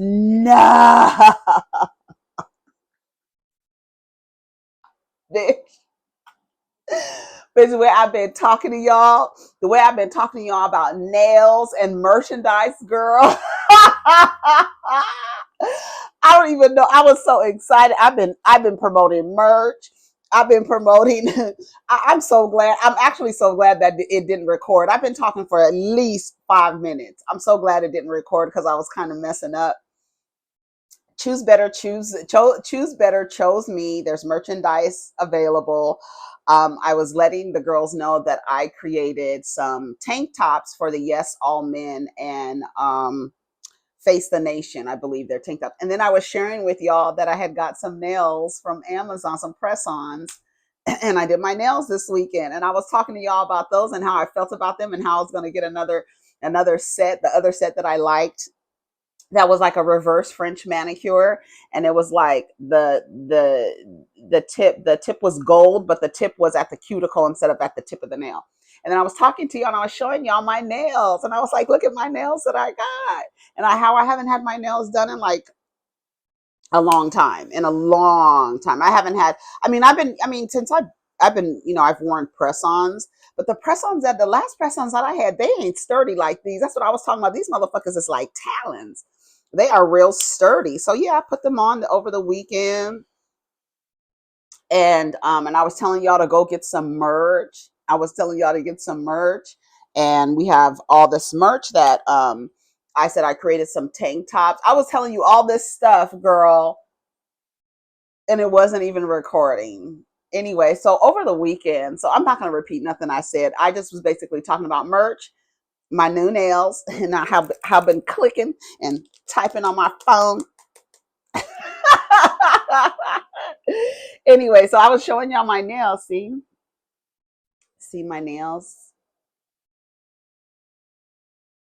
No. This is where I've been talking to y'all, the way I've been talking to y'all about nails and merchandise, girl. I don't even know. I was so excited. I've been promoting merch. I've been promoting. I'm so glad. I'm actually so glad that it didn't record. I've been talking for at least 5 minutes. I'm so glad it didn't record because I was kind of messing up. Choose better, choose better, chose me. There's merchandise available. I was letting the girls know that I created some tank tops for the Yes All Men and Face the Nation. I believe they're tank tops. And then I was sharing with y'all that I had got some nails from Amazon, some press-ons, and I did my nails this weekend. And I was talking to y'all about those and how I felt about them and how I was going to get another set, the other set that I liked, that was like a reverse French manicure, and it was like the tip was gold, but the tip was at the cuticle instead of at the tip of the nail. And then I was talking to y'all and I was showing y'all my nails, and I was like, look at my nails that I got, and how I haven't had my nails done in like a long time. In a long time, I haven't had. Since I've been, I've worn press-ons, but the press-ons that the last press-ons that I had, they ain't sturdy like these. That's what I was talking about. These motherfuckers is like talons. They are real sturdy. So yeah, I put them on over the weekend, and I was telling y'all to go get some merch. I was telling y'all to get some merch, and we have all this merch that I said I created some tank tops. I was telling you all this stuff, girl, and it wasn't even recording. Anyway, so over the weekend, so I'm not going to repeat nothing I said. I just was basically talking about merch, my new nails, and I have been clicking and typing on my phone. Anyway, so I was showing y'all my nails. See my nails.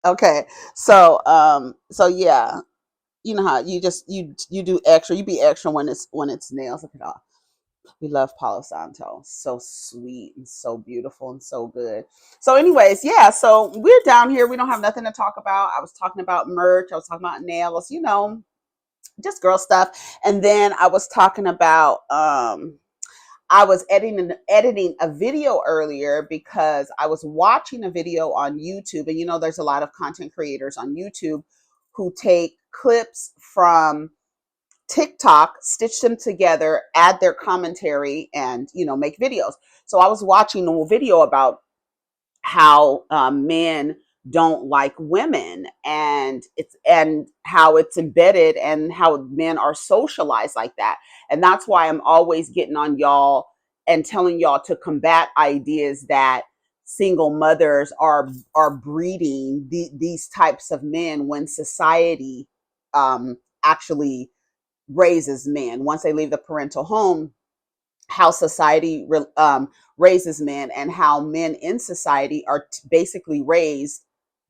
Okay, so yeah, you know how you just you do extra. You be extra when it's nails. Look at all. We love Palo Santo. So sweet and so beautiful and so good. So, anyways, yeah. So we're down here. We don't have nothing to talk about. I was talking about merch. I was talking about nails. Just girl stuff. And then I was talking about I was editing a video earlier because I was watching a video on YouTube, and there's a lot of content creators on YouTube who take clips from TikTok, stitch them together, add their commentary, and make videos. So I was watching a video about how men don't like women, and how it's embedded, and how men are socialized like that. And that's why I'm always getting on y'all and telling y'all to combat ideas that single mothers are breeding these types of men when society actually raises men once they leave the parental home, how society raises men, and how men in society are basically raised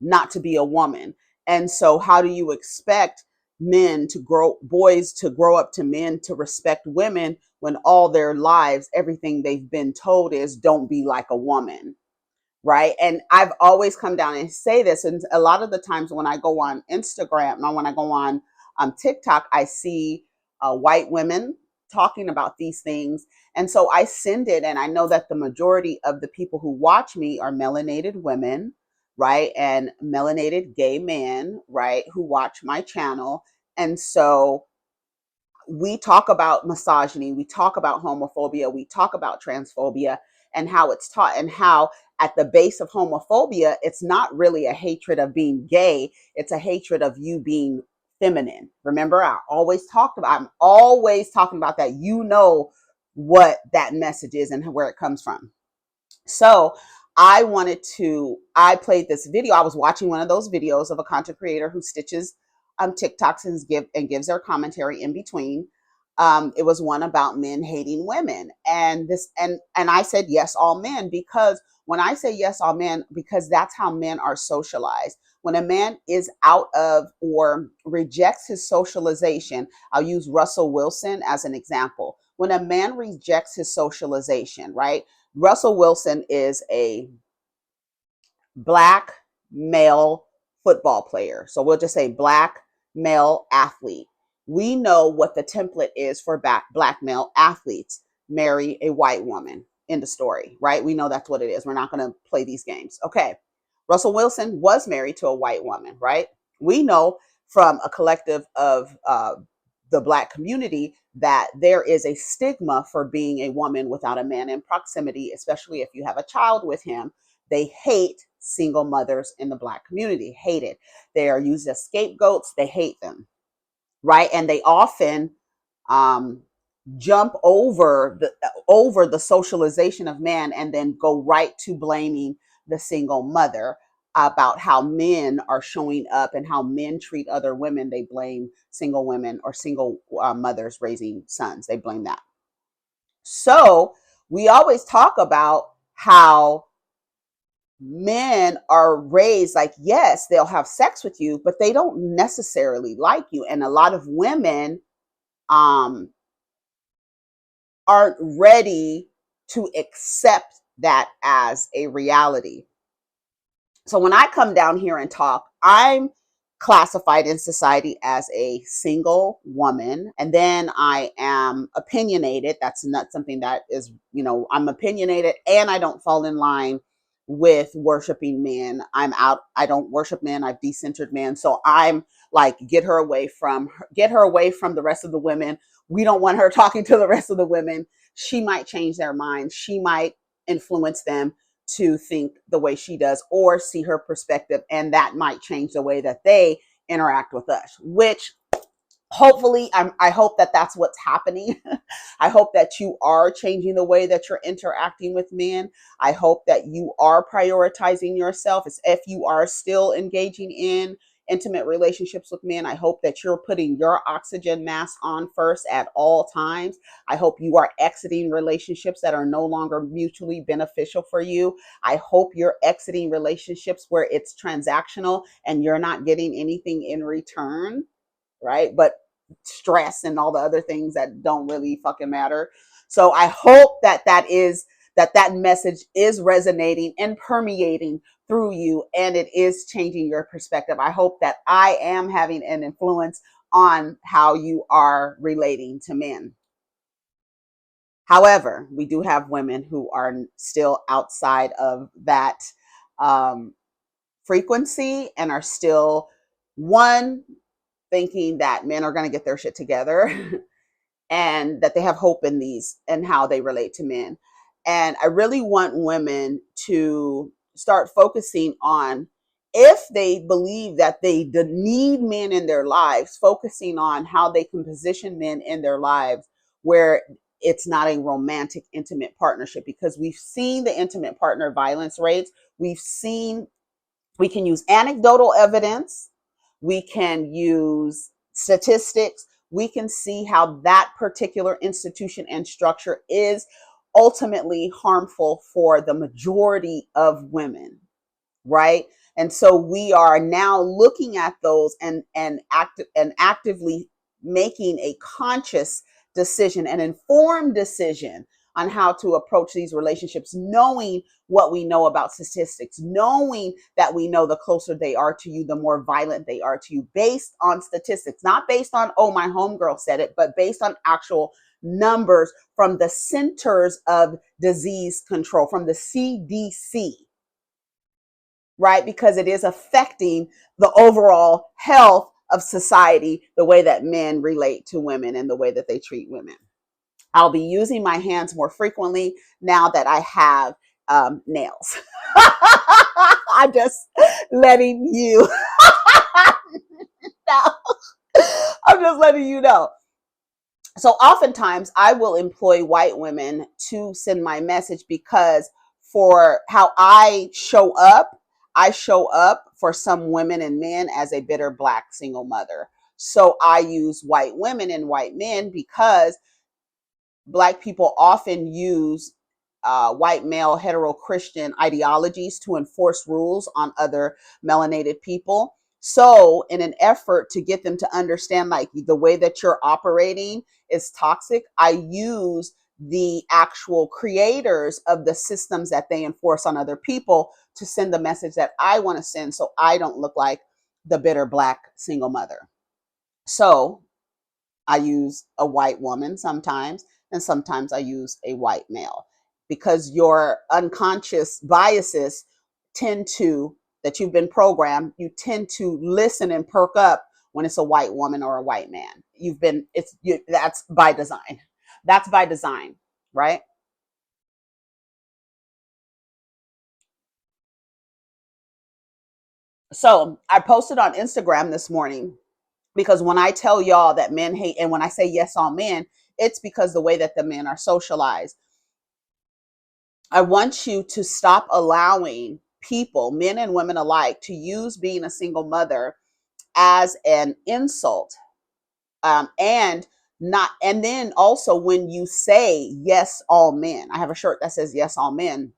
not to be a woman. And so how do you expect boys to grow up to men to respect women when all their lives everything they've been told is don't be like a woman, right? And I've always come down and say this, and a lot of the times when I go on Instagram and when I go on TikTok, I see white women talking about these things, and so I send it, and I know that the majority of the people who watch me are melanated women, right, and melanated gay men, right, who watch my channel. And so we talk about misogyny, we talk about homophobia, we talk about transphobia, and how it's taught, and how at the base of homophobia, it's not really a hatred of being gay, it's a hatred of you being feminine. Remember, I'm always talking about that. What that message is and where it comes from. So I played this video. I was watching one of those videos of a content creator who stitches TikToks and gives their commentary in between. It was one about men hating women, and I said yes, all men, because when I say yes, all men, because that's how men are socialized. When a man is out of or rejects his socialization, I'll use Russell Wilson as an example. When a man rejects his socialization, right? Russell Wilson is a black male football player. So we'll just say black male athlete. We know what the template is for black male athletes. Marry a white woman in the story, right? We know that's what it is. We're not going to play these games. Okay. Russell Wilson was married to a white woman, right? We know from a collective of the black community that there is a stigma for being a woman without a man in proximity, especially if you have a child with him. They hate single mothers in the black community, hate it. They are used as scapegoats. They hate them, right? And they often um, jump over the socialization of man and then go right to blaming the single mother about how men are showing up and how men treat other women. They blame single women or single mothers raising sons. They blame that. So we always talk about how men are raised like, yes, they'll have sex with you, but they don't necessarily like you. And a lot of women um, aren't ready to accept that as a reality. So when I come down here and talk, I'm classified in society as a single woman, and then I am opinionated. That's not something that is, I'm opinionated, and I don't fall in line with worshiping men. I'm out. I don't worship men. I've decentered men. So I'm like, get her away from the rest of the women. We don't want her talking to the rest of the women. She might change their minds. She might influence them to think the way she does or see her perspective, and that might change the way that they interact with us, which hopefully I hope that that's what's happening. I hope that you are changing the way that you're interacting with men. I hope that you are prioritizing yourself. As if you are still engaging in intimate relationships with men, I hope that you're putting your oxygen mask on first at all times. I hope you are exiting relationships that are no longer mutually beneficial for you. I hope you're exiting relationships where it's transactional and you're not getting anything in return, right? But stress and all the other things that don't really fucking matter. So I hope that message is resonating and permeating through you, and it is changing your perspective. I hope that I am having an influence on how you are relating to men. However, we do have women who are still outside of that um, frequency and are still, one, thinking that men are going to get their shit together and that they have hope in these and how they relate to men. And I really want women to start focusing on, if they believe that they need men in their lives, focusing on how they can position men in their lives where it's not a romantic, intimate partnership, because we've seen the intimate partner violence rates. We can use anecdotal evidence. We can use statistics. We can see how that particular institution and structure is ultimately harmful for the majority of women, right? And so we are now looking at those and actively making a conscious decision, an informed decision on how to approach these relationships, knowing what we know about statistics, knowing that we know the closer they are to you, the more violent they are to you, based on statistics, not based on, oh, my homegirl said it, but based on actual numbers from the Centers of Disease Control, from the CDC, right? Because it is affecting the overall health of society, the way that men relate to women and the way that they treat women. I'll be using my hands more frequently now that I have nails. I'm just letting you know. I'm just letting you know. So oftentimes I will employ white women to send my message, because for how I show up for some women and men as a bitter black single mother. So I use white women and white men because Black people often use white male hetero Christian ideologies to enforce rules on other melanated people. So, in an effort to get them to understand, like, the way that you're operating is toxic, I use the actual creators of the systems that they enforce on other people to send the message that I want to send, so I don't look like the bitter Black single mother. So I use a white woman sometimes, and sometimes I use a white male, because your unconscious biases tend to, that you've been programmed, you tend to listen and perk up when it's a white woman or a white man. That's by design. That's by design, right? So I posted on Instagram this morning, because when I tell y'all that men hate, and when I say yes, all men, it's because the way that the men are socialized. I want you to stop allowing people, men and women alike, to use being a single mother as an insult. And not, and then also when you say yes, all men, I have a shirt that says yes, all men.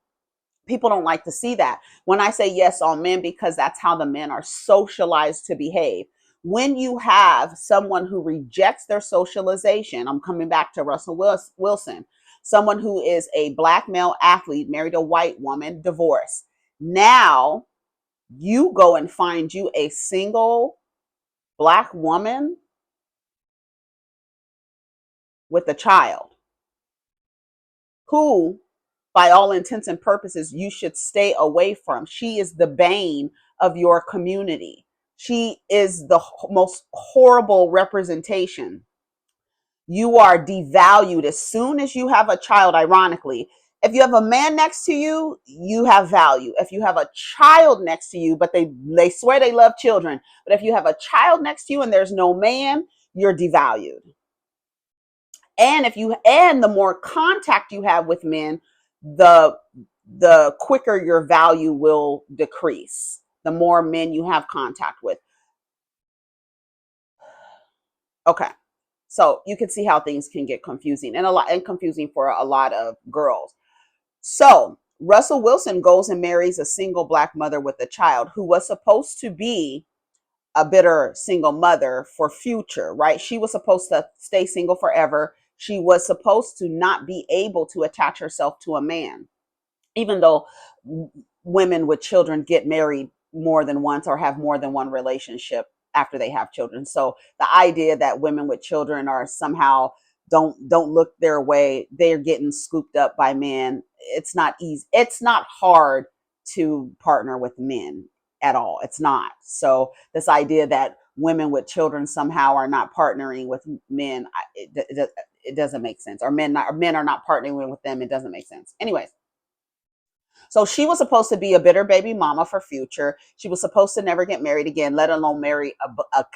People don't like to see that when I say yes, all men, because that's how the men are socialized to behave. When you have someone who rejects their socialization, I'm coming back to Russell Wilson, someone who is a black male athlete, married a white woman, divorced. Now you go and find you a single black woman with a child who, by all intents and purposes, you should stay away from. She is the bane of your community. She is the most horrible representation. You are devalued as soon as you have a child, ironically. If you have a man next to you, you have value. If you have a child next to you, but they swear they love children, but if you have a child next to you and there's no man, you're devalued. And the more contact you have with men, the the quicker your value will decrease, the more men you have contact with. Okay, so you can see how things can get confusing, and confusing for a lot of girls. So Russell Wilson goes and marries a single black mother with a child, who was supposed to be a bitter single mother for future, right? She was supposed to stay single forever. She was supposed to not be able to attach herself to a man, even though women with children get married more than once or have more than one relationship after they have children. So the idea that women with children are somehow don't look their way, they're getting scooped up by men. It's not easy. It's not hard to partner with men at all. It's not. So this idea that women with children somehow are not partnering with men, it doesn't make sense. Or men are not partnering with them. It doesn't make sense. Anyways, so she was supposed to be a bitter baby mama for future. She was supposed to never get married again, let alone marry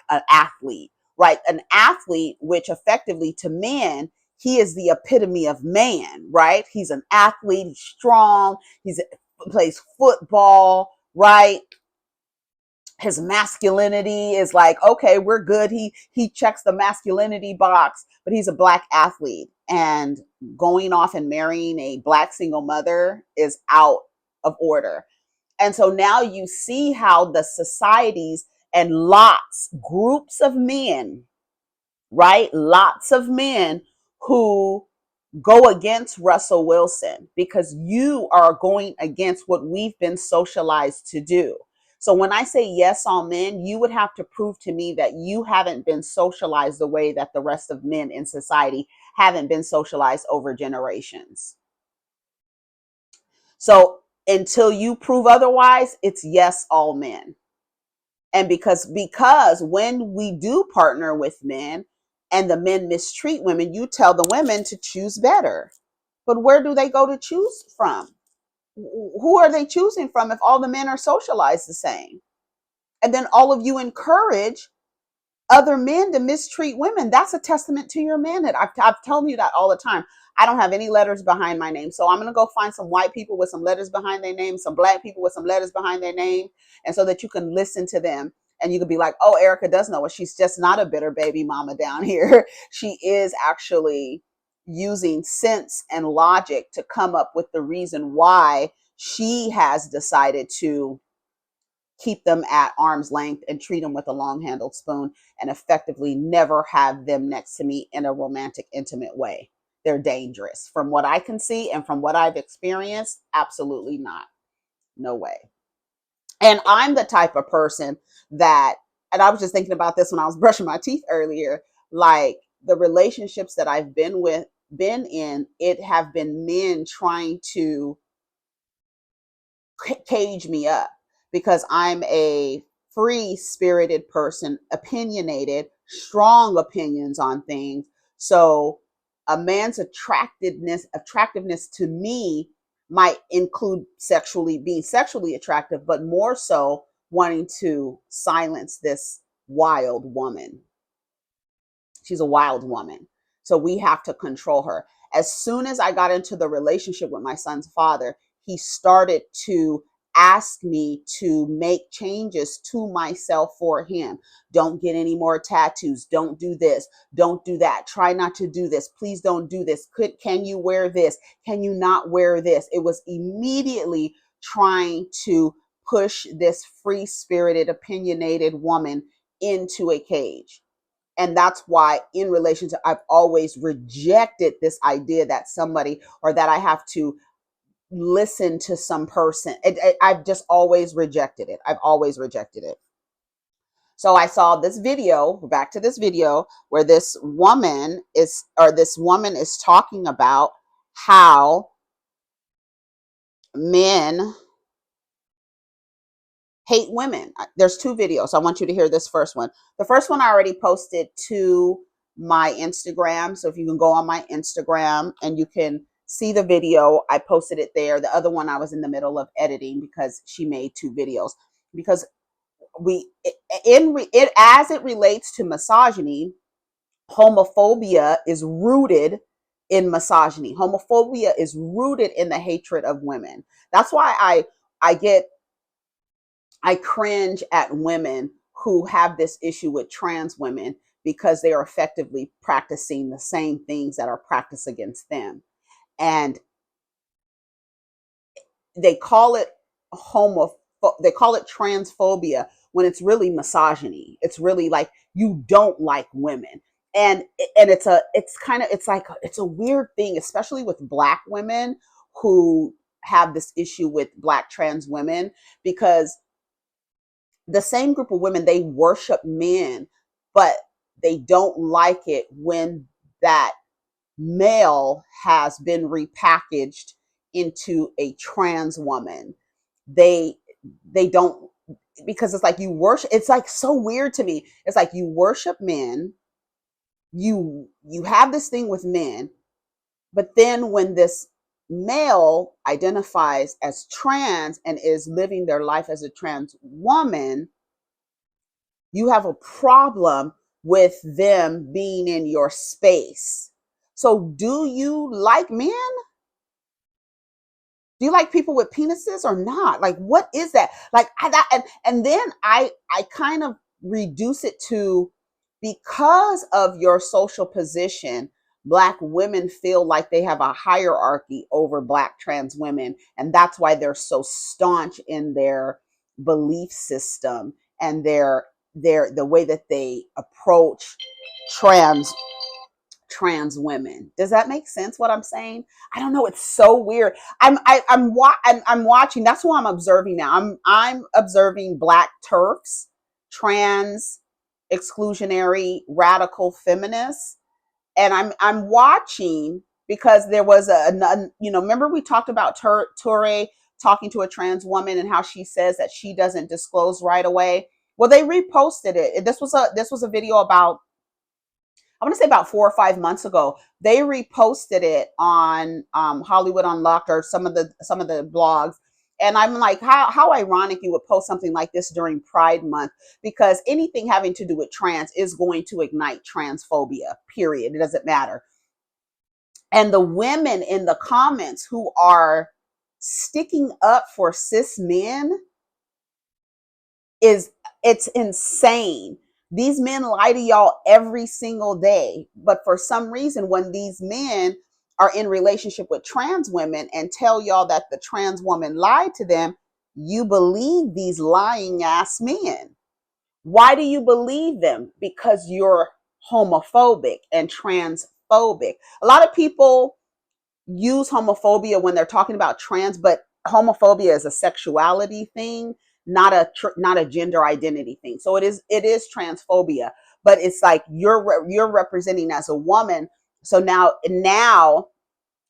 an athlete, right? An athlete, which effectively to men, he is the epitome of man, right? He's an athlete, he's strong, he plays football, right? His masculinity is like, okay, we're good. He checks the masculinity box, but he's a black athlete, and going off and marrying a black single mother is out of order. And so now you see how the societies and groups of men, right? Lots of men who go against Russell Wilson, because you are going against what we've been socialized to do. So when I say yes, all men, you would have to prove to me that you haven't been socialized the way that the rest of men in society haven't been socialized over generations. So until you prove otherwise, it's yes, all men. And because when we do partner with men and the men mistreat women, you tell the women to choose better. But where do they go to choose from? Who are they choosing from if all the men are socialized the same? And then all of you encourage other men to mistreat women. That's a testament to your manhood. I've told you that all the time. I don't have any letters behind my name. So I'm going to go find some white people with some letters behind their name, some black people with some letters behind their name, and so that you can listen to them. And you could be like, oh, Erica does know it. She's just not a bitter baby mama down here. She is actually using sense and logic to come up with the reason why she has decided to keep them at arm's length and treat them with a long handled spoon, and effectively never have them next to me in a romantic, intimate way. They're dangerous. From what I can see and from what I've experienced, absolutely not. No way. And I'm the type of person that and I was just thinking about this when I was brushing my teeth earlier, like the relationships that I've been in, it have been men trying to cage me up because I'm a free spirited person, opinionated, strong opinions on things. So a man's attractiveness to me might include being sexually attractive, but more so wanting to silence this wild woman. She's a wild woman. So we have to control her. As soon as I got into the relationship with my son's father, he started to ask me to make changes to myself for him. Don't get any more tattoos. Don't do this. Don't do that. Try not to do this. Please don't do this. Can you wear this? Can you not wear this? It was immediately trying to push this free spirited, opinionated woman into a cage. And that's why in relationship I've always rejected this idea that somebody, or that I have to listen to some person. I've just always rejected it. I've always rejected it. So I saw this video, back to this video, where this woman is talking about how men hate women. There's two videos. I want you to hear this first one. The first one I already posted to my Instagram. So if you can go on my Instagram and you can see the video, I posted it there. The other one I was in the middle of editing because she made two videos. Because as it relates to misogyny, homophobia is rooted in misogyny. Homophobia is rooted in the hatred of women. That's why I cringe at women who have this issue with trans women, because they are effectively practicing the same things that are practiced against them. And they call it they call it transphobia when it's really misogyny. It's really like you don't like women. And it's a weird thing, especially with Black women who have this issue with Black trans women, because the same group of women, they worship men, but they don't like it when that male has been repackaged into a trans woman. They don't, because it's like you worship, it's like so weird to me. It's like you worship men, you have this thing with men, but then when this male identifies as trans and is living their life as a trans woman, you have a problem with them being in your space. So do you like men? Do you like people with penises or not? Like, what is that? Like, and then I kind of reduce it to, because of your social position, Black women feel like they have a hierarchy over Black trans women, and that's why they're so staunch in their belief system and the way that they approach trans trans women. Does that make sense what I'm saying? I don't know, it's so weird. I'm watching, that's who I'm observing now. I'm observing Black TERFs, trans exclusionary radical feminists, and I'm watching because there was remember we talked about Toure talking to a trans woman and how she says that she doesn't disclose right away. Well, they reposted it. This was a video about, I want to say about 4 or 5 months ago. They reposted it on Hollywood Unlocked, or some of the blogs. And I'm like, how ironic you would post something like this during Pride Month, because anything having to do with trans is going to ignite transphobia, period. It doesn't matter. And the women in the comments who are sticking up for cis men, it's insane. These men lie to y'all every single day, but for some reason, when these men are in relationship with trans women and tell y'all that the trans woman lied to them, you believe these lying ass men. Why do you believe them? Because you're homophobic and transphobic. A lot of people use homophobia when they're talking about trans, but homophobia is a sexuality thing. not a gender identity thing. So it is transphobia, but it's like you're representing as a woman. So now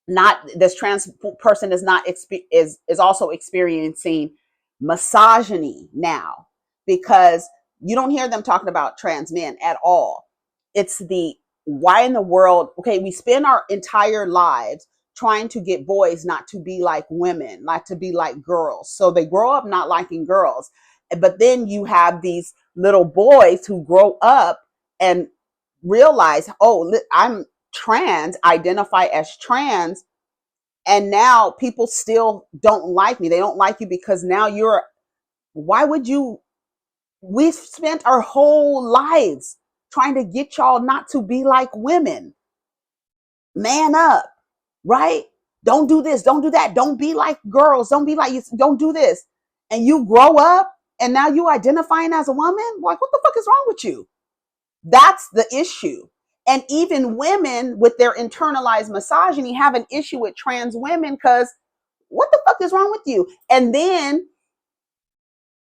not this trans person is not is also experiencing misogyny now, because you don't hear them talking about trans men at all. It's the why in the world, okay, we spend our entire lives trying to get boys not to be like women, not to be like girls, so they grow up not liking girls. But then you have these little boys who grow up and realize, oh, I'm trans, identify as trans, and now people still don't like me. They don't like you because now why would you, we've spent our whole lives trying to get y'all not to be like women. Man up, right? Don't do this, don't do that, don't be like girls, don't be like, don't do this. And you grow up and now you identifying as a woman? Like, what the fuck is wrong with you? That's the issue. And even women with their internalized misogyny have an issue with trans women because what the fuck is wrong with you? And then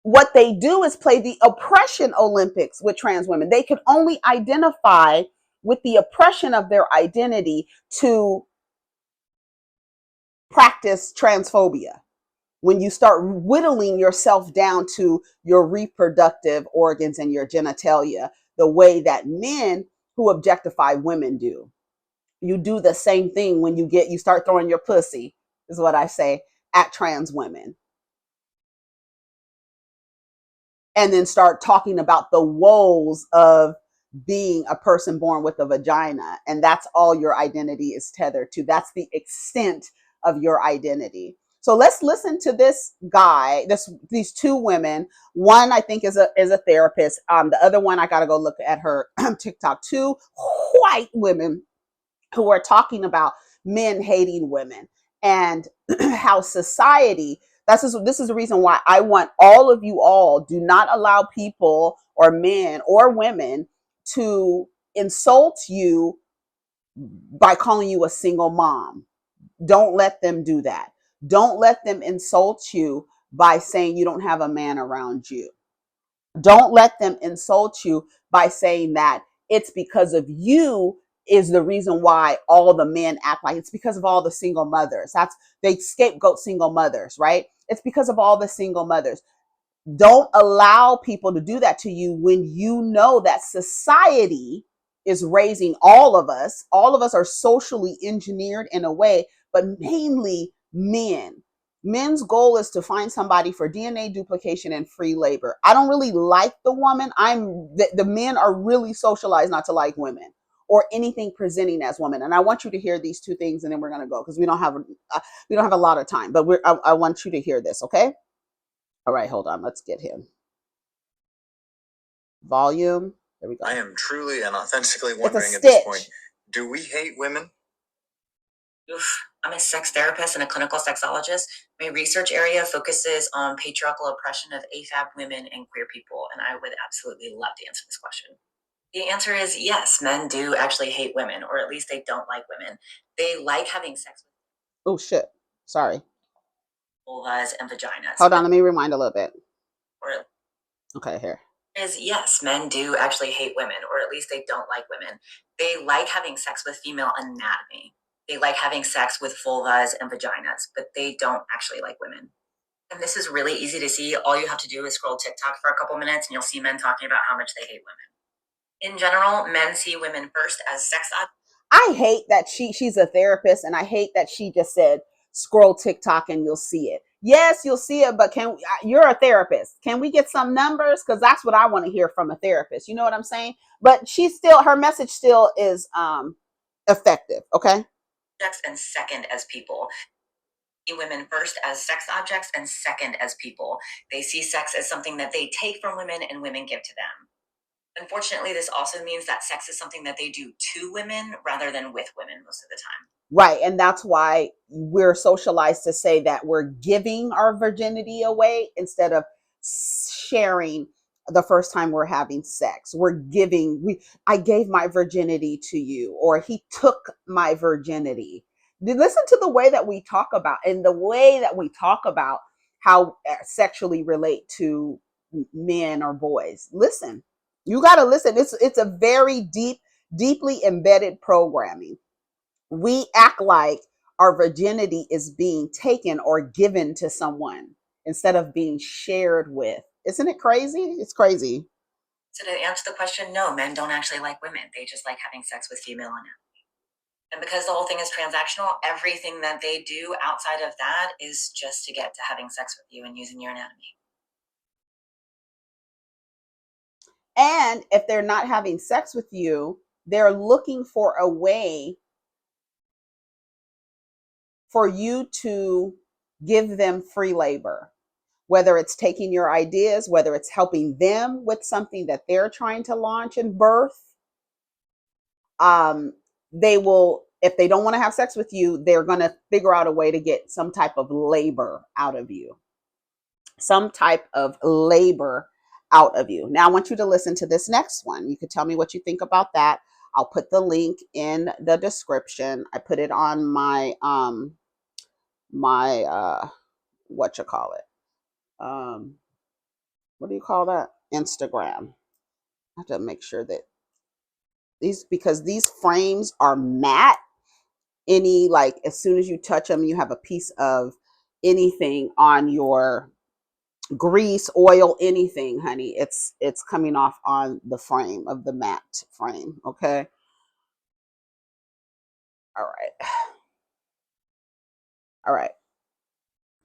what they do is play the oppression Olympics with trans women. They can only identify with the oppression of their identity to practice transphobia. When you start whittling yourself down to your reproductive organs and your genitalia, the way that men who objectify women do. You do the same thing when you start throwing your pussy, is what I say, at trans women. And then start talking about the woes of being a person born with a vagina. And that's all your identity is tethered to. That's the extent of your identity. So let's listen to this guy, these two women. One I think is a therapist. The other one I gotta go look at her TikTok. Two white women who are talking about men hating women and how society, this is the reason why I want all of you all, do not allow people or men or women to insult you by calling you a single mom. Don't let them do that. Don't let them insult you by saying you don't have a man around you. Don't let them insult you by saying that it's because of you is the reason why all the men act like it's because of all the single mothers. They scapegoat single mothers, right? It's because of all the single mothers. Don't allow people to do that to you when you know that society is raising all of us. All of us are socially engineered in a way, but mainly men. Men's goal is to find somebody for DNA duplication and free labor. I don't really like the woman. The men are really socialized not to like women or anything presenting as women. And I want you to hear these two things, and then we're gonna go because we don't have a lot of time. But I want you to hear this, okay? All right, hold on. Let's get him. Volume. There we go. I am truly and authentically wondering at this point, do we hate women? Oof. I'm a sex therapist and a clinical sexologist. My research area focuses on patriarchal oppression of AFAB women and queer people, and I would absolutely love to answer this question. The answer is yes, men do actually hate women, or at least they don't like women. They like having sex with Oh, shit. Sorry. vulvas and vaginas. Hold on, let me rewind a little bit. Or, okay, here. Is yes, men do actually hate women, or at least they don't like women. They like having sex with female anatomy. They like having sex with vulvas and vaginas, but they don't actually like women. And this is really easy to see. All you have to do is scroll TikTok for a couple minutes and you'll see men talking about how much they hate women. In general, men see women first as sex objects. I hate that she's a therapist, and I hate that she just said scroll TikTok and you'll see it. Yes, you'll see it, but you're a therapist. Can we get some numbers? Because that's what I want to hear from a therapist. You know what I'm saying? But her message still is effective. Okay. And second as people. See women first as sex objects and second as people. They see sex as something that they take from women and women give to them. Unfortunately, this also means that sex is something that they do to women rather than with women most of the time. Right. And that's why we're socialized to say that we're giving our virginity away instead of sharing the first time we're having sex. I gave my virginity to you, or he took my virginity. Listen to the way that we talk about, and the way that we talk about how sexually relate to men or boys. Listen, you got to listen. It's a very deeply embedded programming. We act like our virginity is being taken or given to someone instead of being shared with. Isn't it crazy? It's crazy. So to answer the question, no, men don't actually like women. They just like having sex with female anatomy. And because the whole thing is transactional, everything that they do outside of that is just to get to having sex with you and using your anatomy. And if they're not having sex with you, they're looking for a way for you to give them free labor, whether it's taking your ideas, whether it's helping them with something that they're trying to launch and birth. They will, if they don't want to have sex with you, they're going to figure out a way to get some type of labor out of you. Some type of labor out of you. Now I want you to listen to this next one. You could tell me what you think about that. I'll put the link in the description. I put it on my what you call it? What do you call that? Instagram. I have to make sure that because these frames are matte. Any, like, as soon as you touch them, you have a piece of anything on your grease, oil, anything, honey. It's coming off on the frame of the matte frame. Okay. All right. All right.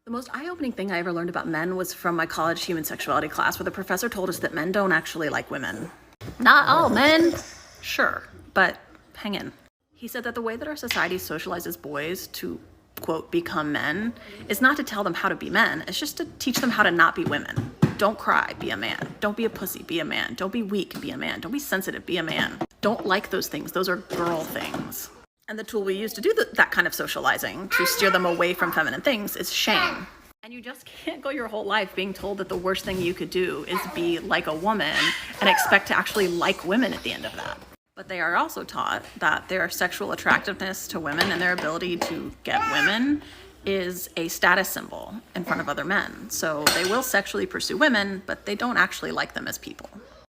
The most eye-opening thing I ever learned about men was from my college human sexuality class, where the professor told us that men don't actually like women. Not all men. Sure, but hang in. He said that the way that our society socializes boys to, quote, become men is not to tell them how to be men. It's just to teach them how to not be women. Don't cry, be a man. Don't be a pussy, be a man. Don't be weak, be a man. Don't be sensitive, be a man. Don't like those things. Those are girl things. And the tool we use to do that kind of socializing, to steer them away from feminine things, is shame. And you just can't go your whole life being told that the worst thing you could do is be like a woman and expect to actually like women at the end of that. But they are also taught that their sexual attractiveness to women and their ability to get women is a status symbol in front of other men. So they will sexually pursue women, but they don't actually like them as people.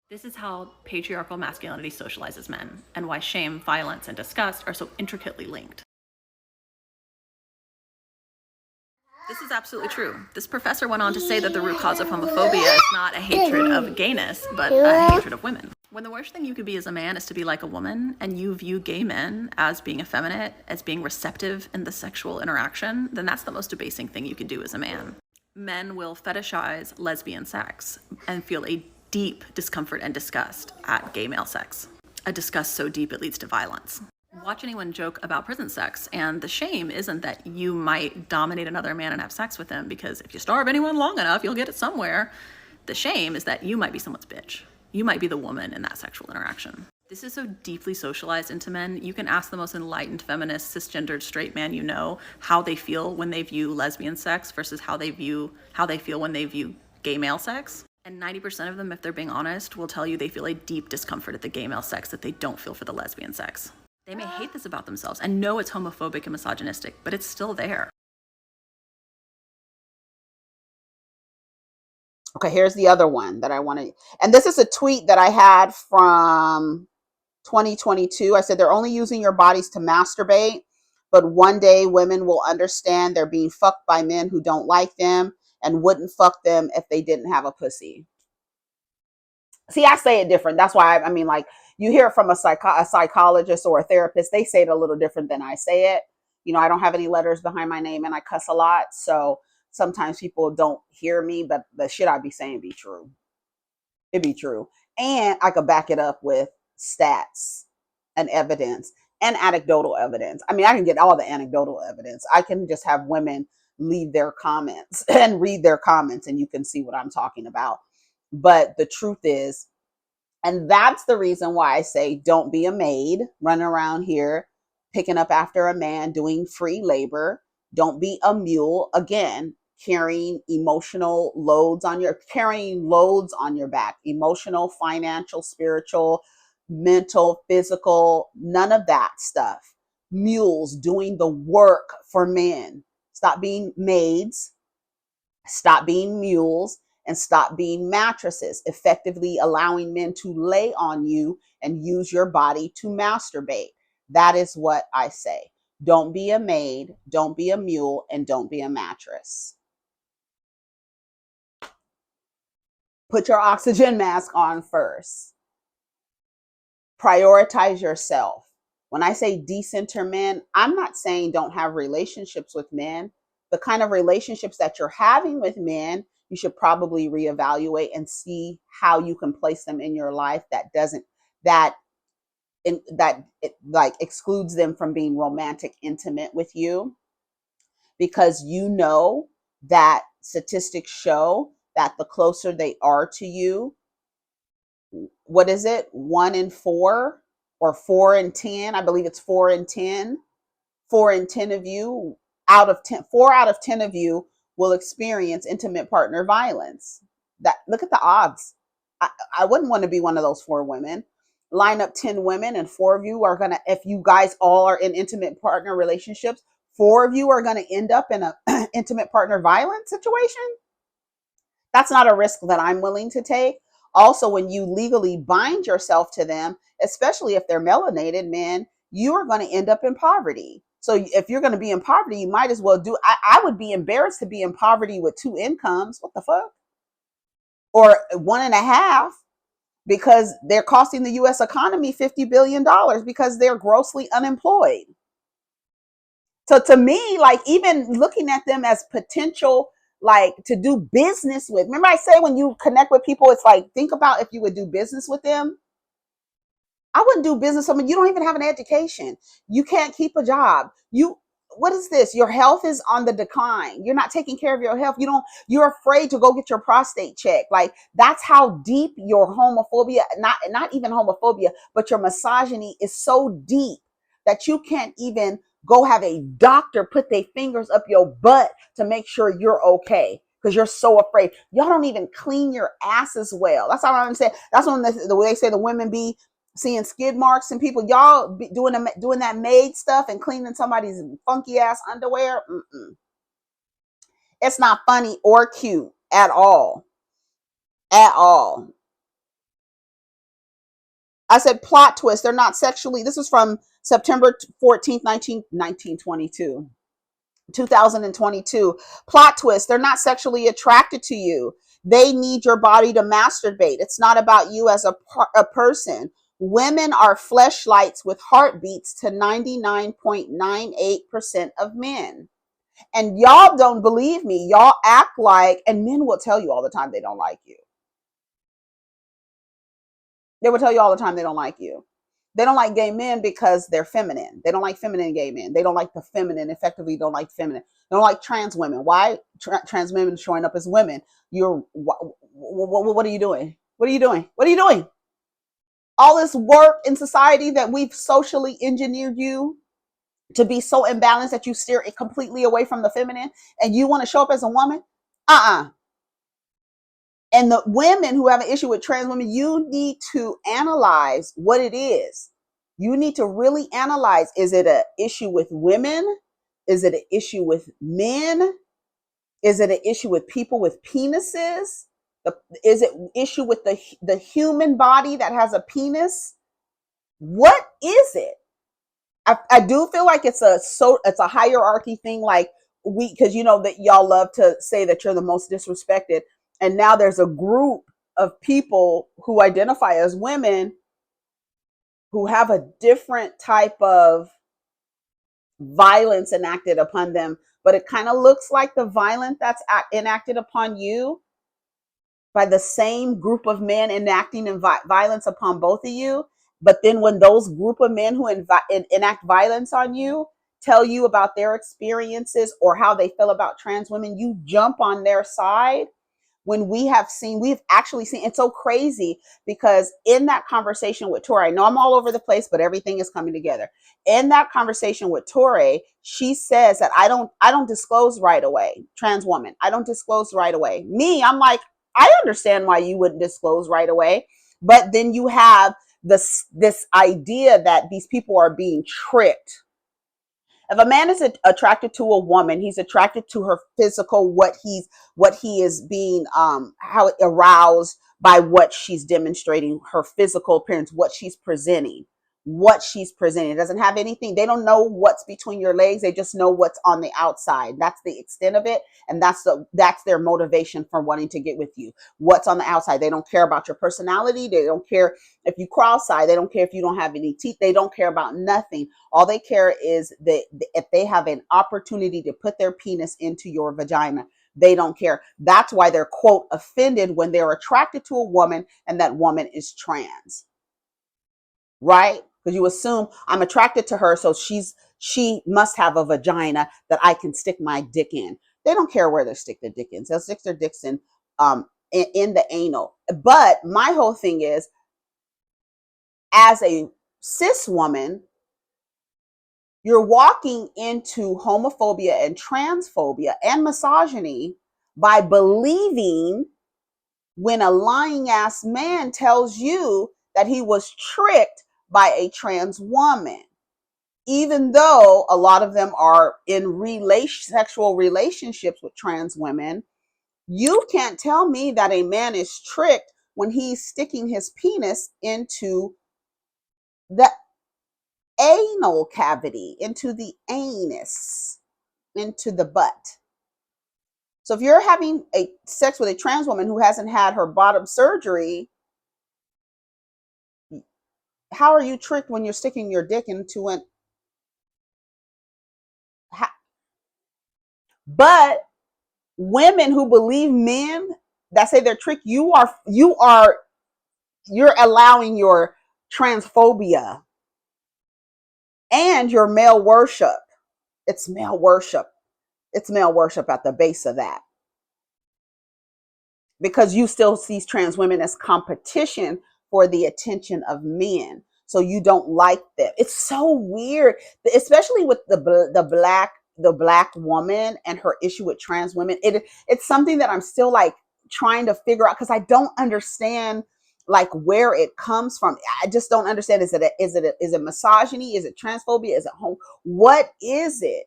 This is how patriarchal masculinity socializes men, and why shame, violence, and disgust are so intricately linked. This is absolutely true. This professor went on to say that the root cause of homophobia is not a hatred of gayness, but a hatred of women. When the worst thing you could be as a man is to be like a woman, and you view gay men as being effeminate, as being receptive in the sexual interaction, then that's the most debasing thing you could do as a man. Men will fetishize lesbian sex and feel a deep discomfort and disgust at gay male sex. A disgust so deep it leads to violence. Watch anyone joke about prison sex, and the shame isn't that you might dominate another man and have sex with him, because if you starve anyone long enough, you'll get it somewhere. The shame is that you might be someone's bitch. You might be the woman in that sexual interaction. This is so deeply socialized into men. You can ask the most enlightened feminist, cisgendered, straight man you know how they feel when they view lesbian sex versus how they feel when they view gay male sex. And 90% of them, if they're being honest, will tell you they feel a deep discomfort at the gay male sex that they don't feel for the lesbian sex. They may hate this about themselves and know it's homophobic and misogynistic, but it's still there. Okay, here's the other one that I want to, and this is a tweet that I had from 2022. I said, they're only using your bodies to masturbate, but one day women will understand they're being fucked by men who don't like them and wouldn't fuck them if they didn't have a pussy. See, I say it different. That's why I mean, like, you hear it from a psychologist or a therapist, they say it a little different than I say it. You know, I don't have any letters behind my name and I cuss a lot. So sometimes people don't hear me, but the shit I be saying be true. It be true. And I could back it up with stats and evidence and anecdotal evidence. I mean, I can get all the anecdotal evidence. I can just have women leave their comments and read their comments and you can see what I'm talking about. But the truth is, and that's the reason why I say don't be a maid running around here picking up after a man doing free labor. Don't be a mule, again, carrying loads on your back, emotional, financial, spiritual, mental, physical, none of that stuff. Mules doing the work for men. Stop being maids. Stop being mules and stop being mattresses, effectively allowing men to lay on you and use your body to masturbate. That is what I say. Don't be a maid, don't be a mule, and don't be a mattress. Put your oxygen mask on first. Prioritize yourself. When I say decenter men, I'm not saying don't have relationships with men. The kind of relationships that you're having with men, you should probably reevaluate and see how you can place them in your life that doesn't, that it like excludes them from being romantic, intimate with you, because you know that statistics show that the closer they are to you, what is it? 1 in 4 or 4 in 10? I believe it's 4 in 10. 4 in 10 of you out of 10, 4 out of 10 of you will experience intimate partner violence. That, look at the odds. I wouldn't want to be one of those 4 women. Line up 10 women and 4 of you are going to, if you guys all are in intimate partner relationships, 4 of you are going to end up in an intimate partner violence situation. That's not a risk that I'm willing to take. Also, when you legally bind yourself to them, especially if they're melanated men, you are going to end up in poverty. So if you're going to be in poverty, you might as well do, I would be embarrassed to be in poverty with 2 incomes. What the fuck? Or 1.5, because they're costing the US economy $50 billion because they're grossly unemployed. So to me, like, even looking at them as potential, like, to do business with. Remember I say when you connect with people, it's like, think about if you would do business with them. I wouldn't do business with someone. You don't even have an education. You can't keep a job. What is this? Your health is on the decline. You're not taking care of your health. You're afraid to go get your prostate checked. Like, that's how deep your homophobia, not even homophobia, but your misogyny is so deep that you can't even go have a doctor put their fingers up your butt to make sure you're okay, because you're so afraid. Y'all don't even clean your asses well. That's all I'm saying. That's when the way they say the women be seeing skid marks and people, y'all be doing that maid stuff and cleaning somebody's funky ass underwear. It's not funny or cute at all. At all. I said plot twist. They're not sexually. This is from September 14th, 1922. 2022. Plot twist. They're not sexually attracted to you. They need your body to masturbate. It's not about you as a person. Women are fleshlights with heartbeats to 99.98% of men. And y'all don't believe me. Y'all act like, and men will tell you all the time they don't like you. They will tell you all the time they don't like you. They don't like gay men because they're feminine. They don't like feminine gay men. They don't like the feminine, effectively don't like feminine. They don't like trans women. Why? Trans women showing up as women. What are you doing? What are you doing? What are you doing? All this work in society that we've socially engineered you to be so imbalanced that you steer it completely away from the feminine, and you want to show up as a woman? And the women who have an issue with trans women, you need to analyze what it is. You need to really analyze, is it an issue with women? Is it an issue with men? Is it an issue with people with penises? Is it an issue with the human body that has a penis? What is it? I do feel like it's a hierarchy thing, like because you know that y'all love to say that you're the most disrespected. And now there's a group of people who identify as women who have a different type of violence enacted upon them. But it kind of looks like the violence that's enacted upon you by the same group of men enacting violence upon both of you. But then when those group of men who enact violence on you tell you about their experiences or how they feel about trans women, you jump on their side. When we've actually seen, it's so crazy because in that conversation with Tori, I know I'm all over the place, but everything is coming together. In that conversation with Tori, she says that I don't disclose right away. Trans woman, I don't disclose right away. Me, I'm like, I understand why you wouldn't disclose right away. But then you have this idea that these people are being tricked. If a man is attracted to a woman, he's attracted to her physical, what he is being, how aroused by what she's demonstrating, her physical appearance, what she's presenting. It doesn't have anything. They don't know what's between your legs. They just know what's on the outside. That's the extent of it. And that's their motivation for wanting to get with you. What's on the outside. They don't care about your personality. They don't care if you cross-eyed. They don't care if you don't have any teeth. They don't care about nothing. All they care is that if they have an opportunity to put their penis into your vagina, they don't care. That's why they're, quote, offended when they're attracted to a woman and that woman is trans. Right? Because you assume I'm attracted to her, so she must have a vagina that I can stick my dick in. They don't care where they stick their dick in. They'll stick their dicks in the anal. But my whole thing is, as a cis woman, you're walking into homophobia and transphobia and misogyny by believing when a lying ass man tells you that he was tricked by a trans woman, even though a lot of them are in sexual relationships with trans women. You can't tell me that a man is tricked when he's sticking his penis into the anal cavity, into the anus, into the butt. So if you're having a sex with a trans woman who hasn't had her bottom surgery, how are you tricked when you're sticking your dick into an... But women who believe men that say they're tricked, you're allowing your transphobia and your male worship. It's male worship. It's male worship at the base of that. Because you still see trans women as competition for the attention of men. So you don't like them. It's so weird, especially with the black woman and her issue with trans women. It's something that I'm still like trying to figure out, because I don't understand like where it comes from. I just don't understand. Is it misogyny? Is it transphobia? Is it what is it?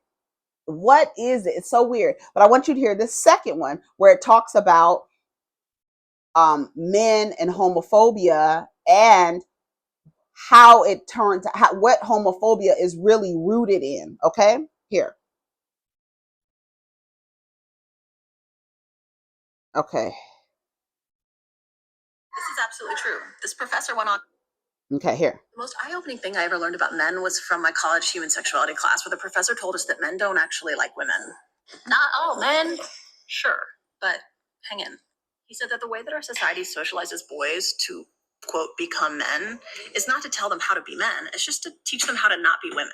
What is it? It's so weird. But I want you to hear this second one where it talks about men and homophobia and how it turns out, what homophobia is really rooted in. Okay, here. Okay. This is absolutely true. This professor went on. Okay, here. The most eye-opening thing I ever learned about men was from my college human sexuality class, where the professor told us that men don't actually like women. Not all men, sure, but hang in. He said that the way that our society socializes boys to, quote, become men is not to tell them how to be men. It's just to teach them how to not be women.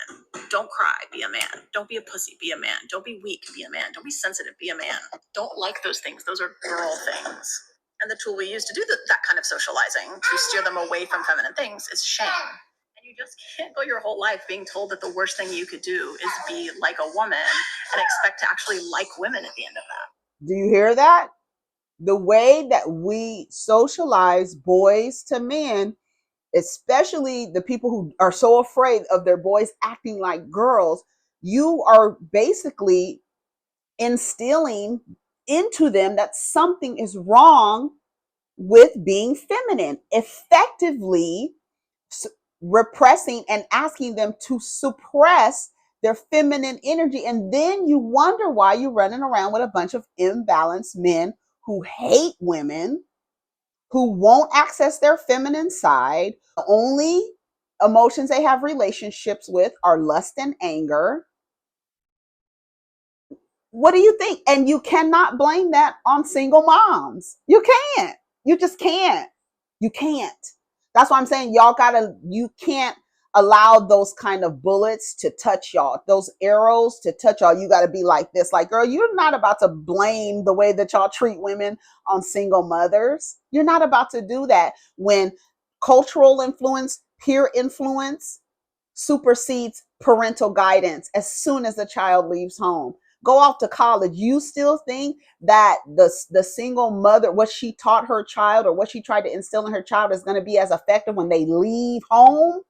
Don't cry, be a man. Don't be a pussy, be a man. Don't be weak, be a man. Don't be sensitive, be a man. Don't like those things. Those are girl things. And the tool we use to do that kind of socializing, to steer them away from feminine things, is shame. And you just can't go your whole life being told that the worst thing you could do is be like a woman and expect to actually like women at the end of that. Do you hear that? The way that we socialize boys to men, especially the people who are so afraid of their boys acting like girls, you are basically instilling into them that something is wrong with being feminine, effectively repressing and asking them to suppress their feminine energy. And then you wonder why you're running around with a bunch of imbalanced men who hate women, who won't access their feminine side. The only emotions they have relationships with are lust and anger. What do you think? And you cannot blame that on single moms. You can't. You just can't. You can't. That's why I'm saying you can't allow those kind of bullets to touch y'all, those arrows to touch y'all. You got to be like this. Like, girl, you're not about to blame the way that y'all treat women on single mothers. You're not about to do that when cultural influence, peer influence supersedes parental guidance as soon as the child leaves home. Go off to college. You still think that the single mother, what she taught her child or what she tried to instill in her child is going to be as effective when they leave home?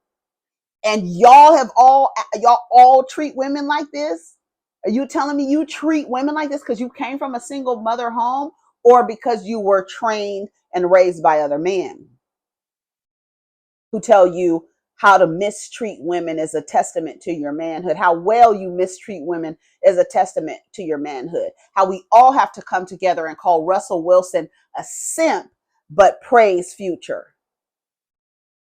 And y'all all treat women like this? Are you telling me you treat women like this because you came from a single mother home, or because you were trained and raised by other men who tell you how to mistreat women is a testament to your manhood? How well you mistreat women is a testament to your manhood. How we all have to come together and call Russell Wilson a simp, but praise Future.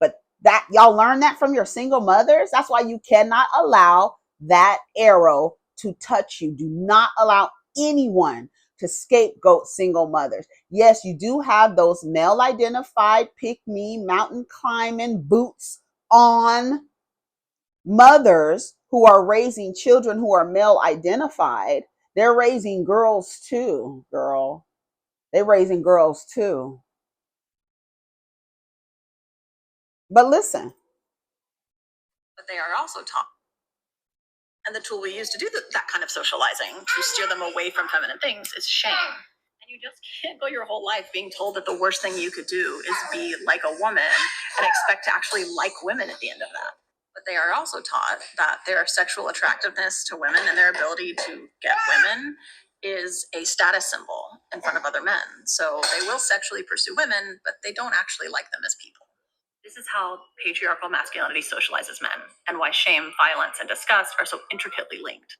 But that y'all learn that from your single mothers. That's why you cannot allow that arrow to touch you. Do not allow anyone to scapegoat single mothers. Yes, you do have those male identified pick me mountain climbing boots on mothers who are raising children who are male identified. They're raising girls too, girl. They're raising girls too. But listen. But they are also taught. And the tool we use to do that kind of socializing, to steer them away from feminine things, is shame. And you just can't go your whole life being told that the worst thing you could do is be like a woman and expect to actually like women at the end of that. But they are also taught that their sexual attractiveness to women and their ability to get women is a status symbol in front of other men. So they will sexually pursue women, but they don't actually like them as people. This is how patriarchal masculinity socializes men, and why shame, violence, and disgust are so intricately linked.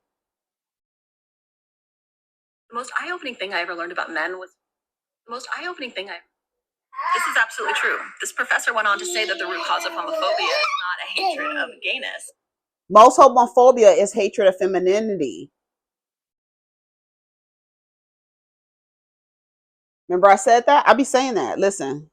The most eye-opening thing I ever learned about men was This is absolutely true. This professor went on to say that the root cause of homophobia is not a hatred of gayness. Most homophobia is hatred of femininity. Remember I said that? I be saying that. Listen.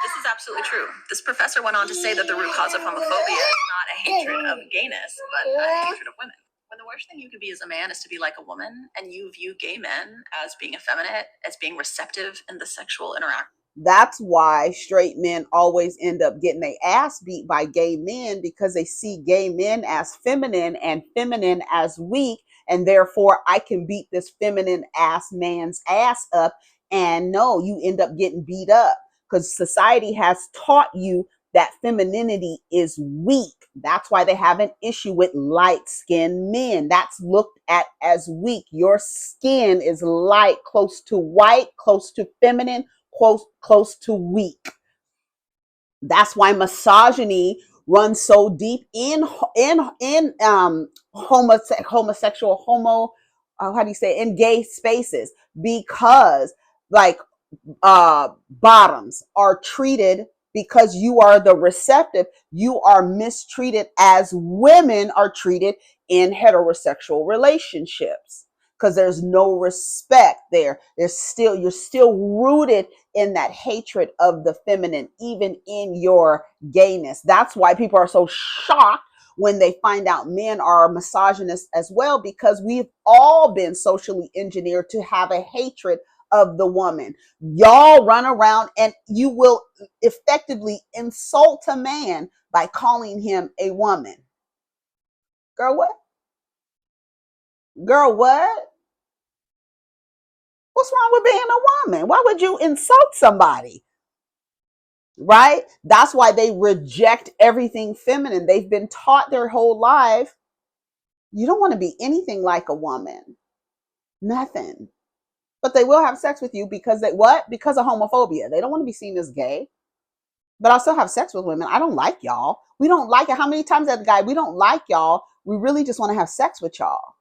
This is absolutely true. This professor went on to say that the root cause of homophobia is not a hatred of gayness, but a hatred of women. When the worst thing you could be as a man is to be like a woman, and you view gay men as being effeminate, as being receptive in the sexual interaction. That's why straight men always end up getting their ass beat by gay men, because they see gay men as feminine and feminine as weak, and therefore I can beat this feminine ass man's ass up. And no, you end up getting beat up because society has taught you that femininity is weak. That's why they have an issue with light-skinned men. That's looked at as weak. Your skin is light, close to white, close to feminine, close to weak. That's why misogyny runs so deep in homosexual in gay spaces, because like bottoms are treated, because you are the receptive, you are mistreated as women are treated in heterosexual relationships, because there's no respect there. You're still rooted in that hatred of the feminine, even in your gayness. That's why people are so shocked when they find out men are misogynists as well, because we've all been socially engineered to have a hatred of the woman. Y'all run around and you will effectively insult a man by calling him a woman. Girl, what? Girl, what? What's wrong with being a woman? Why would you insult somebody? Right? That's why they reject everything feminine. They've been taught their whole life, you don't want to be anything like a woman. Nothing. But they will have sex with you because because of homophobia. They don't want to be seen as gay. But I'll still have sex with women. I don't like y'all. We don't like it. How many times that guy, we don't like y'all. We really just want to have sex with y'all.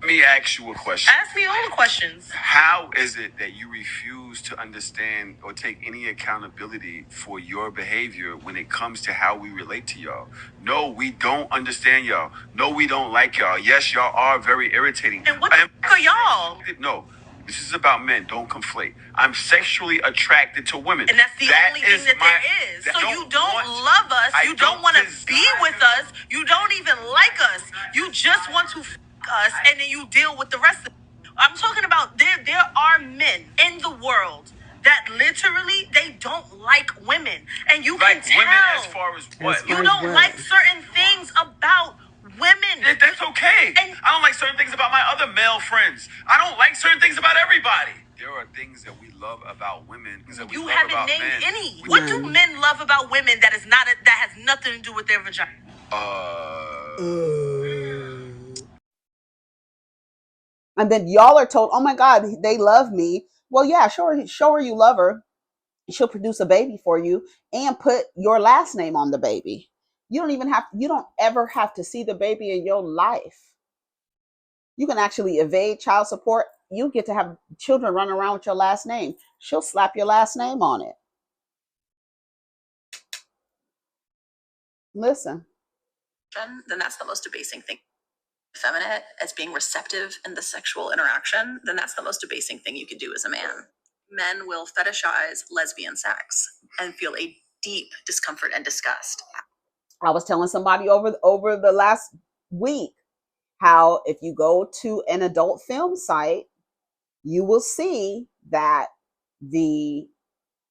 Let me ask you a question. Ask me all the questions. How is it that you refuse to understand or take any accountability for your behavior when it comes to how we relate to y'all? No, we don't understand y'all. No, we don't like y'all. Yes, y'all are very irritating. And what the fuck are y'all? No, this is about men. Don't conflate. I'm sexually attracted to women. And that's the only thing that there is. So you don't love us. You don't want to be with us. You don't even like us. You just want to us, and then you deal with the rest of it. I'm talking about there are men in the world that literally they don't like women, and you like can tell. Women as far as what? You don't like certain things about women. That's okay. And I don't like certain things about my other male friends. I don't like certain things about everybody. there are things that we love about women. Things that we You love haven't about named men. any. What do men love about women that has nothing to do with their vagina? And then y'all are told, oh my God, they love me. Well, yeah, show her you love her. She'll produce a baby for you and put your last name on the baby. You don't ever have to see the baby in your life. You can actually evade child support. You get to have children run around with your last name. She'll slap your last name on it. Listen. Then that's the most debasing thing. Effeminate as being receptive in the sexual interaction, then that's the most debasing thing you could do as a man. Men will fetishize lesbian sex and feel a deep discomfort and disgust. I was telling somebody over the last week how if you go to an adult film site, you will see that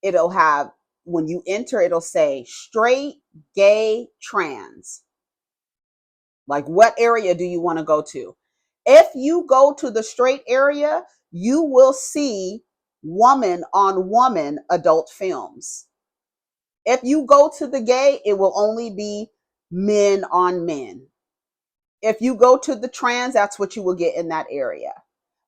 it'll have, when you enter, it'll say straight, gay, trans. Like, what area do you want to go to? If you go to the straight area, you will see woman on woman adult films. If you go to the gay, it will only be men on men. If you go to the trans, that's what you will get in that area.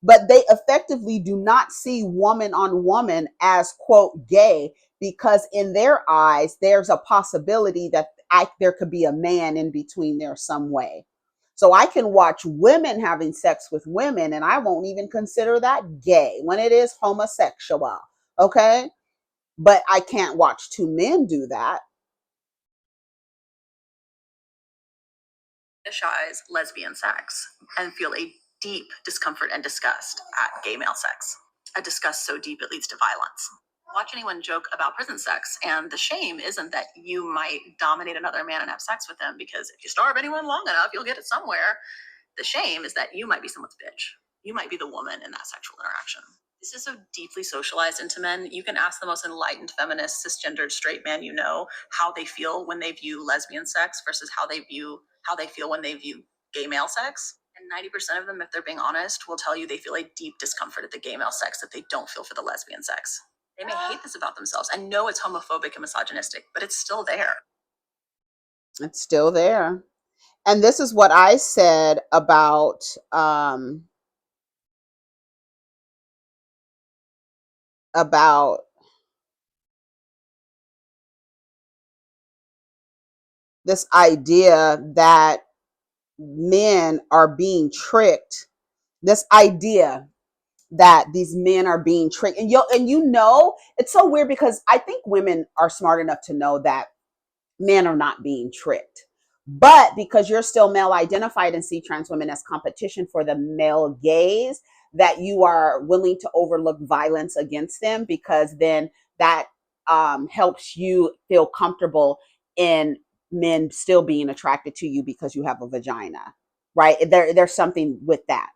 But they effectively do not see woman on woman as, quote, gay, because in their eyes, there's a possibility that there could be a man in between there some way. So I can watch women having sex with women and I won't even consider that gay when it is homosexual. Okay? But I can't watch two men do that. Fetishize lesbian sex and feel a deep discomfort and disgust at gay male sex. A disgust so deep it leads to violence. Watch anyone joke about prison sex, and the shame isn't that you might dominate another man and have sex with him, because if you starve anyone long enough, you'll get it somewhere. The shame is that you might be someone's bitch. You might be the woman in that sexual interaction. This is so deeply socialized into men. You can ask the most enlightened feminist, cisgendered, straight man you know how they feel when they view lesbian sex versus how they feel when they view gay male sex. And 90% of them, if they're being honest, will tell you they feel a deep discomfort at the gay male sex that they don't feel for the lesbian sex. They may hate this about themselves and know it's homophobic and misogynistic, but it's still there. It's still there. And this is what I said about this idea that men are being tricked. This idea that these men are being tricked. And you know, it's so weird because I think women are smart enough to know that men are not being tricked. But because you're still male identified and see trans women as competition for the male gaze, that you are willing to overlook violence against them, because then that helps you feel comfortable in men still being attracted to you because you have a vagina, right? There's something with that.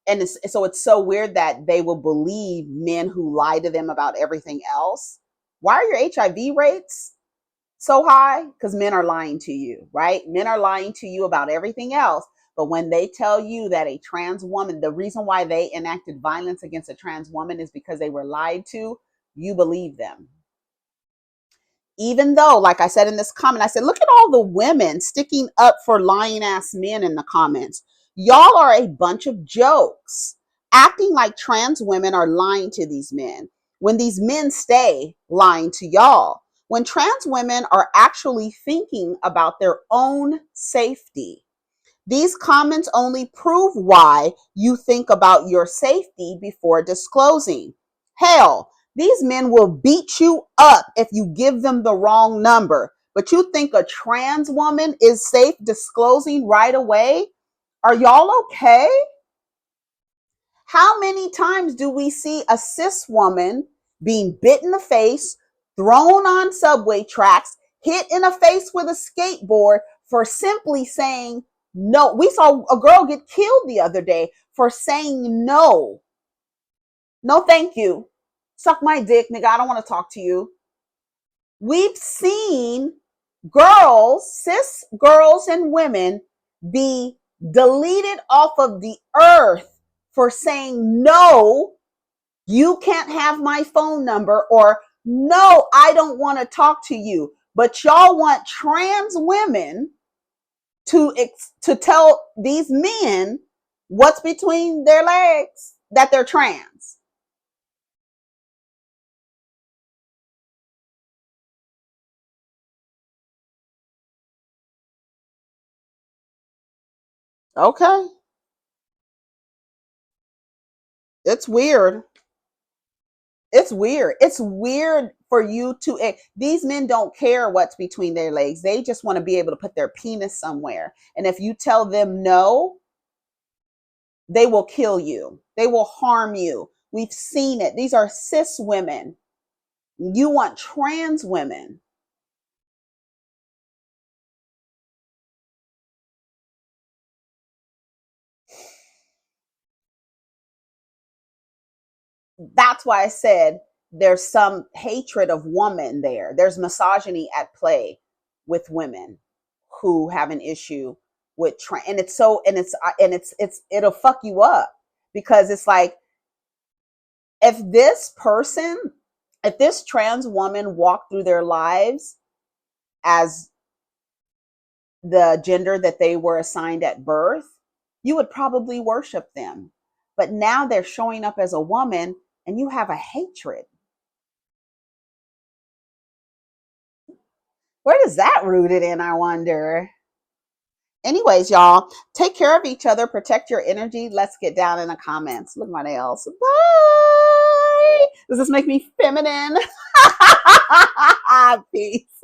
And so it's so weird that they will believe men who lie to them about everything else. Why are your HIV rates so high? Because men are lying to you, right? Men are lying to you about everything else. But when they tell you that a trans woman, the reason why they enacted violence against a trans woman is because they were lied to, you believe them. Even though, like I said in this comment, I said, look at all the women sticking up for lying ass men in the comments. Y'all are a bunch of jokes, acting like trans women are lying to these men when these men stay lying to y'all. When trans women are actually thinking about their own safety. These comments only prove why you think about your safety before disclosing. Hell, these men will beat you up if you give them the wrong number. But you think a trans woman is safe disclosing right away? Are y'all okay? How many times do we see a cis woman being bit in the face, thrown on subway tracks, hit in the face with a skateboard for simply saying no? We saw a girl get killed the other day for saying no. No, thank you. Suck my dick, nigga. I don't want to talk to you. We've seen girls, cis girls and women, be deleted off of the earth for saying no You can't have my phone number, or no, I don't want to talk to you. But y'all want trans women to tell these men what's between their legs, that they're trans. Okay. It's weird. It's weird. It's weird for you to, these men don't care what's between their legs. They just want to be able to put their penis somewhere. And if you tell them no, they will kill you. They will harm you. We've seen it. These are cis women. You want trans women. That's why I said there's some hatred of woman there. There's misogyny at play with women who have an issue with trans, and it'll fuck you up, because it's like, if this trans woman walked through their lives as the gender that they were assigned at birth, you would probably worship them. But now they're showing up as a woman and you have a hatred. Where does that rooted in, I wonder? Anyways, y'all, take care of each other, protect your energy. Let's get down in the comments. Look at my nails. Bye. Does this make me feminine? Peace.